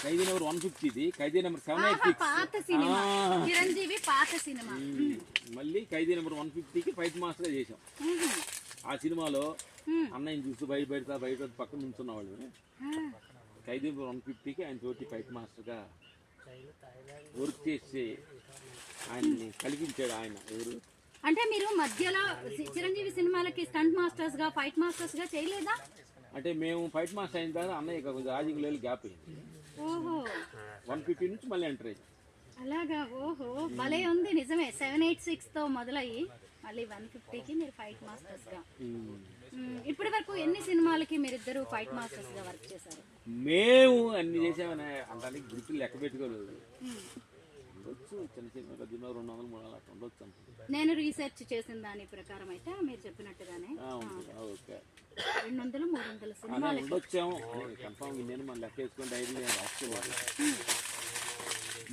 ఖైదీ number 150 ఖైదీ number 786 పాత cinema, Chiranjeevi పాత cinema. మళ్ళీ ఖైదీ నెంబర్ 150కి ఫైట్ మాస్టర్ గా చేసాం. ఆ సినిమాలో అన్నయ్యని చూసి బయట పక్కన నుంచున్న వాళ్ళు ఖైదీ నెంబర్ 150కి ఆయన తోటి ఫైట్ మాస్టర్ గా వర్క్ చేసి ఆయన్ని కల్పించాడు. ఆయన ఎవరు అంటే మీరు మధ్యలో చిరంజీవి సినిమాలకి స్టంట్ మాస్టర్స్ గా ఫైట్ మాస్టర్స్ గా చేయలేదా? అంటే మేము ఫైట్ మాస్టర్ అయిన తర్వాత అన్నయ్య కొంచెం రాజకీయాలు గ్యాప్ అయింది. ఓహో, 150 నుంచి మళ్ళీ ఎంటర్ అయ్యింది. అలాగా. ఓహో, భలే ఉంది. నిజమే, 786 తో మొదలయ్యి మళ్ళీ 150కి మీరు ఫైట్ మాస్టర్స్ గా. ఇప్పటి వరకు ఎన్ని సినిమాలకి మీరిద్దరు ఫైట్ మాస్టర్స్ గా వర్క్ చేశారు? మేము అన్ని చేసామని అంటే గుర్తులు లెక్క పెట్టుకోలేదు. ఉండొచ్చు చిన్న చిన్న 200, 300 అట్లా ఉండొచ్చు. నేను రీసెర్చ్ చేసిన దాని ప్రకారం అయితే మీరు చెప్పినట్టుగానే 200, 300 సినిమాలు ఉండొచ్చాము. కన్ఫామ్ నేను మన లెక్క వేసుకుని డైరీ రాసుకోవాలి.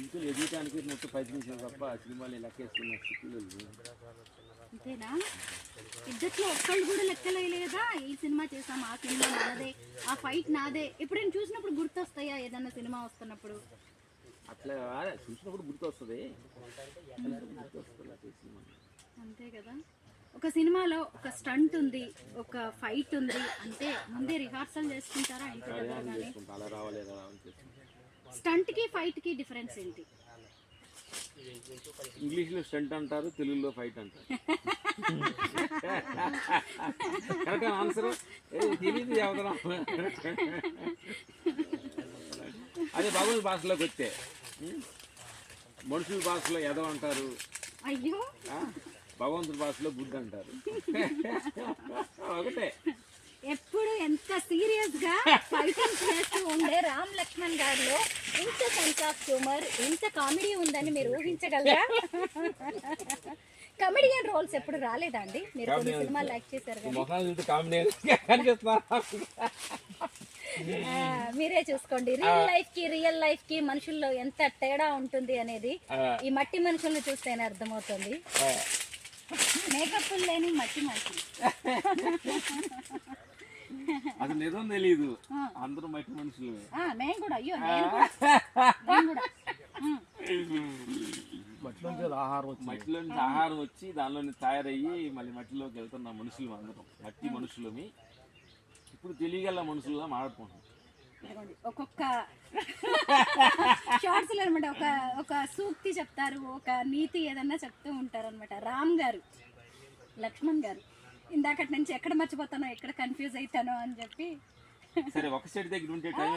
ఇంకా ఎదుగుతానికి మొత్తం ప్రయత్నించాను తప్ప సినిమాలు లెక్క వేసుకున్న స్థితిలో. అంతేనా? ఇద్దట్లో ఒక్కళ్ళు కూడా లెక్కలేదా? ఈ సినిమా చేసాం, ఆ సినిమా నాదే, ఆ ఫైట్ నాదే. ఎప్పుడైనా చూసినప్పుడు గుర్తొస్తాయా? ఏదన్నా సినిమా వస్తున్నప్పుడు అట్లా చూసినప్పుడు గుర్తు వస్తుంది. అంతే కదా. ఒక సినిమాలో ఒక స్టంట్ ఉంది, ఒక ఫైట్ ఉంది అంటే ముందే రిహార్సల్ చేసుకుంటారా? ఇంటి దగ్గర స్టంట్ కి ఫైట్ కి డిఫరెన్స్ ఏంటి? ఇంగ్లీష్ లో స్టంట్ అంటారు, తెలుగులో ఫైట్ అంటారు. కరెక్ట్ ఆన్సర్ తెలియదు చదువుతున్నాం. అదే భగవద్ భాషలోకి వస్తే మనుషుల భాషలో ఎదవ అంటారు, అయ్యో భగవంతుడి భాషలో బుద్ధి అంటారు. ఒకటే. ఎప్పుడు ఎంత సీరియస్ గా ఫైటింగ్ చేస్తూ ఉండే రామ్ లక్ష్మణ్ గారిలో ఇంత సెన్స్ ఆఫ్ హ్యూమర్, ఇంత కామెడీ ఉందని మీరు ఊహించగలరా? కమెడియన్ రోల్స్ ఎప్పుడు రాలేదా అండి? మీరు కొన్ని సినిమాలు లైక్ చేశారు మీరే చూసుకోండి. రియల్ లైఫ్ కి మనుషుల్లో ఎంత తేడా ఉంటుంది అనేది ఈ మట్టి మనుషుల్ని చూస్తేనే అర్థమవుతుంది. మేకప్ లేని మట్టి మనుషులు అది నిజం తెలీదు, అందరూ మట్టి మనుషులు. నేను కూడా మట్టిలో నుంచి ఆహారం వచ్చి దానిలో తయారయ్యి మళ్ళీ మట్టిలోకి వెళ్తున్న మనుషులు అందరం మట్టి మనుషులమి. ఇప్పుడు తెలియగల మనుషుల్లా మాట్లాడుకుంటున్నాం. ఒక్కొక్క షార్ట్స్ లో అనమాట ఒక సూక్తి చెప్తారు, ఒక నీతి ఏదన్నా చెప్తూ ఉంటారు అనమాట. రామ్ గారు, లక్ష్మణ్ గారు ఇందాకటి నుంచి ఎక్కడ మర్చిపోతానో, ఎక్కడ కన్ఫ్యూజ్ అవుతానో అని చెప్పి. సరే ఒక సైడ్ దగ్గర ఉంటే టైం